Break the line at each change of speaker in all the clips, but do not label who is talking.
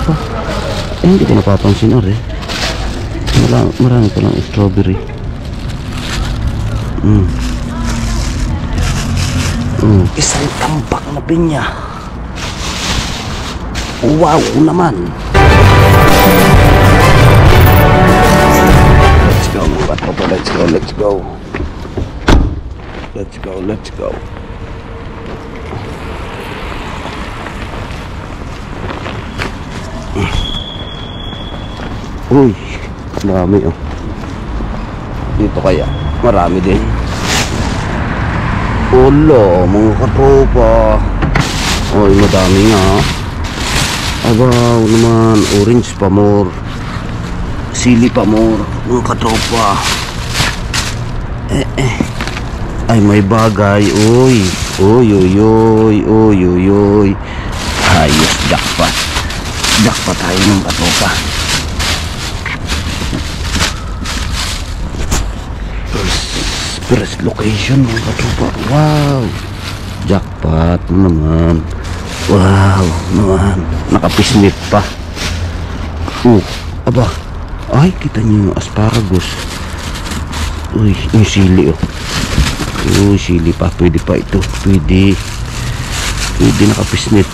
katropa. Hindi ko napapansin marami palang strawberry. Isang tambak na pinya. Wow naman. Let's go mga katropa, let's go. Uy, marami dito kaya, marami din. Ulo, mga katropa. Uy, madami nga. Abaw naman, orange pa more. Sili pa more, mga katropa. Ay, may bagay. Uy. Ayos, jackpot tayo ng katropa. First location mga katropa. Wow, jackpot naman. Wow naman, nakapisnit pa. Aba, ay kita niyo yung asparagus. Uy, yung sili sili pa, pwede pa ito. Pwede nakapisnit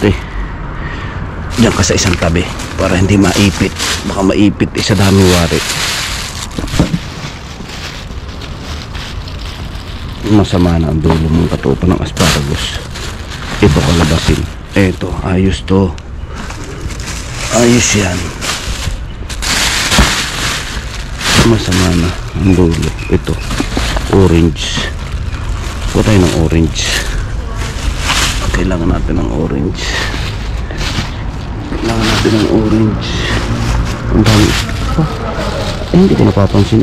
diyan ka sa isang tabi para hindi maipit. Baka maipit sa dami wari. Masama na ang dulo ng katropa ng asparagus. Ito kalabasin. Ito, ayos to. Ayos yan. Masama na ang dulo. Ito, orange. Kuha tayo ng orange. Kailangan natin ng orange. Ang dami. Hindi ko napapansin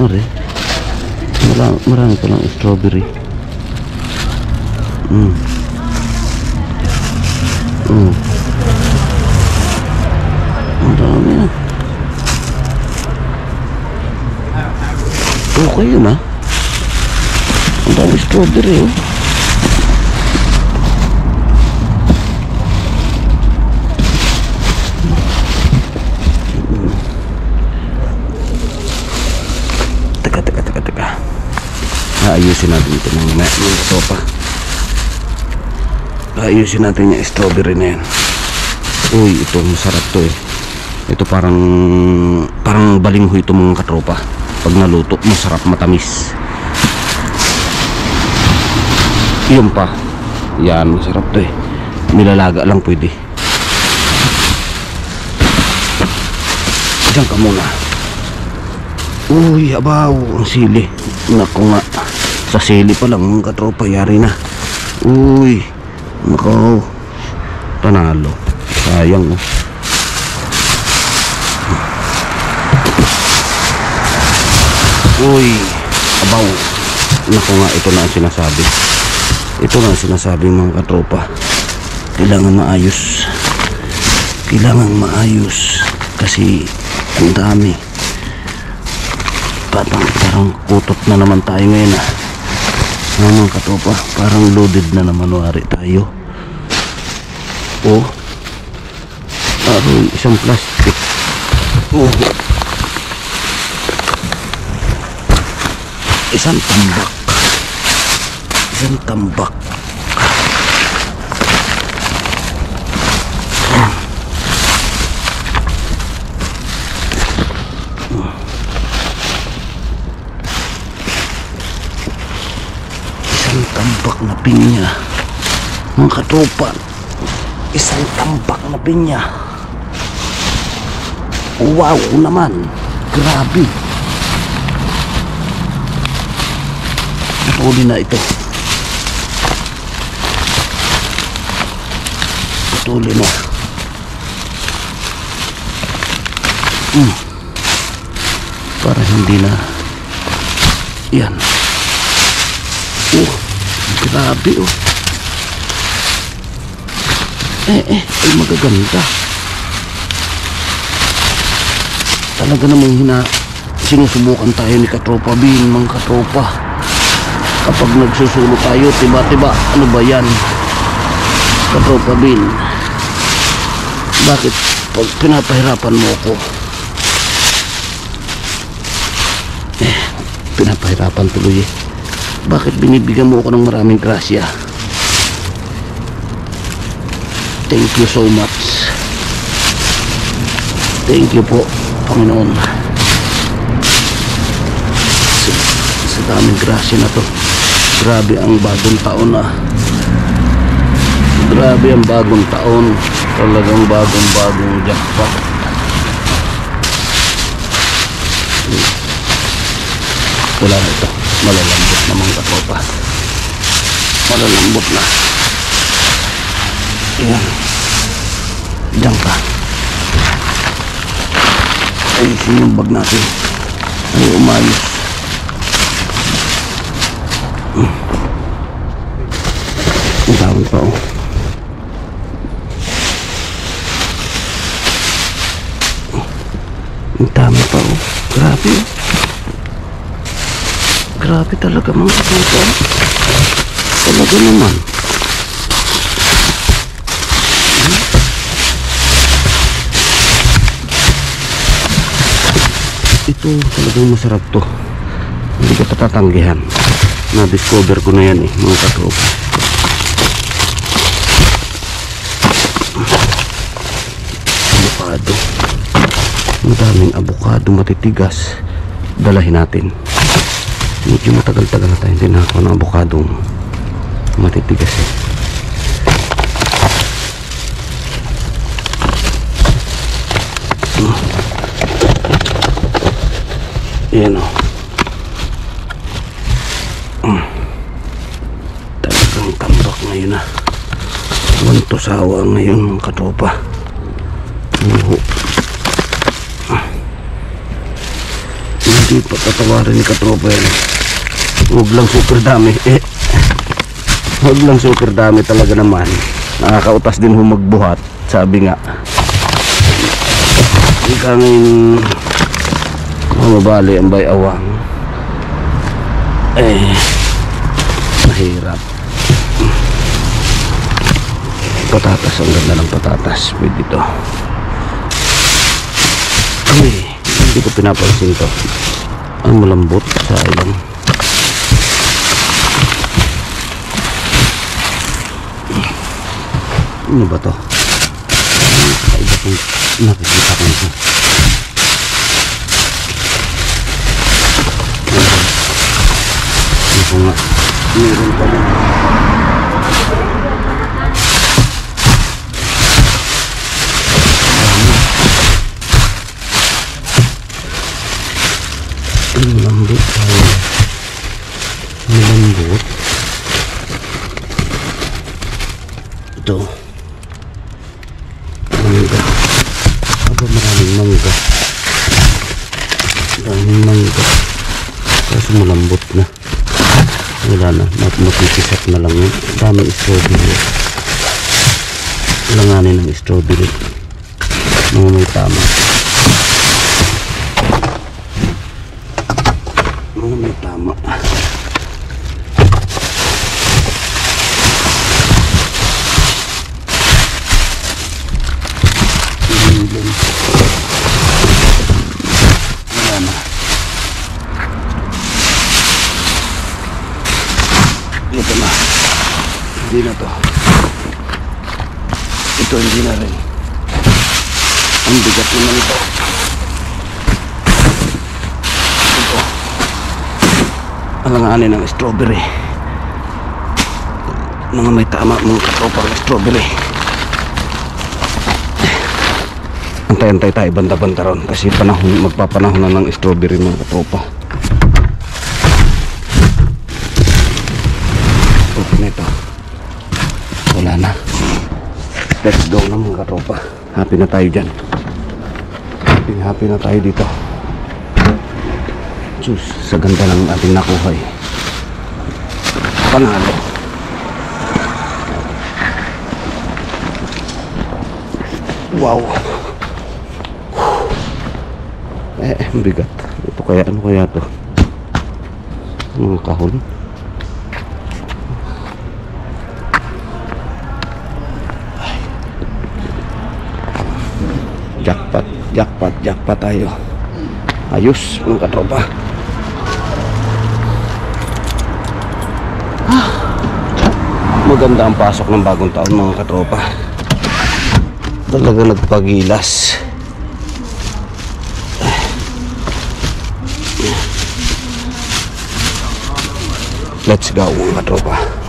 marami palang strawberry. Ang dami na. Okay yun ang dami strawberry Teka. Ayusin natin ito mga katropa. Ayusin natin yung strawberry na yan. Uy, ito masarap to Ito parang balinghoy ito mga katropa. Pag naluto, masarap, matamis. Yun pa. Yan, masarap to Nilalaga lang pwede. Diyan ka muna. Uy, abaw, ang sili. Naku nga. Sa sili pa lang mga katropa, yari na. Uy, naku. Panalo. Sayang Uy, abaw. Naku nga, ito na ang sinasabi. Mga katropa. Kailangan maayos. Kasi ang dami. Parang kutot na naman tayo ngayon mga katropa. Parang loaded na naman wari tayo. Isang plastic. Isang tambak. Isang tambak na pinya mga katropa. Isang tambak na pinya. Wow naman, grabe. Putuli na ito. Putuli na. Para hindi na. Yan. Grabe ay magaganda. Talaga namang sinusubukan tayo ni Katropa Bin, mga katropa. Kapag nagsusulo tayo, tiba-tiba, ano ba yan? Katropa Bin, bakit Pag pinapahirapan mo ako, pinapahirapan tuloy eh. Bakit binibigyan mo ako ng maraming grasya? Thank you so much. Thank you po, Panginoon. Sa daming grasya na to. Grabe ang bagong taon na. Grabe ang bagong taon. Talagang bagong jackpot. Wala na ito. Malalambot naman katropa. Malalambot na. Ayan. Diyan ka. Ayusin yung bag natin. Ay umayos. Ang dami pa oh. Ang dami pa oh. Grabe oh. Grabe talaga mga katropa. Talaga naman. Ito talagang masarap to. Hindi ko patatanggihan. Na-discover ko na yan eh mga katropa. Avocado. Madaming avocado matitigas. Dalahin natin. Medyo matagal-tagal na tayo hindi nakakuha ng avocado matitigas eh. Yan o. Talagang tambak ngayon na. Wanto sawa ngayon mga katropa. Hindi pa tatawarin ni katropa yan. Huwag lang super dami huwag lang super dami talaga naman. Nakakautas din humagbuhat. Sabi nga hindi ka ngayon mabali ang bayawang mahirap. Patatas, ang ganda ng patatas. Pwede ito. Hindi ko pinapansin to. Ang malambot sa ilang. Ano ba to? Kaiba kong nakikita ko ito. Ito nga. Meron pa lang. Malambot tayo. Malambot. Ito. Mangga. Aba, maraming mangga. Maraming mangga. Kaso malambot na. Wala na. Matisisap na lang yun. Daming strawberry. Langanin ng strawberry. Mga may tama. Mga may tama. Wala na. Ito na. Hindi na to. Ito hindi na rin. Ang bigat naman ito. Ito. Alanganin ng strawberry. Mga may tama mga katropang strawberry. Antay-antay tayo banda-banda ron kasi panahon, magpapanahon na ng strawberry mga katropa. Okay na ito. Wala na. Let's go na mga katropa. Happy na tayo dyan. Happy na tayo dito. Diyos, sa ganda ng ating nakuha eh. Panalo. Wow. Bigat. Ito kaya, ano kaya to? Mga kahon. Jackpot tayo. Ayos mga katropa. Maganda ang pasok ng bagong taon mga katropa. Talaga nagpagilas. Let's go mga katropa.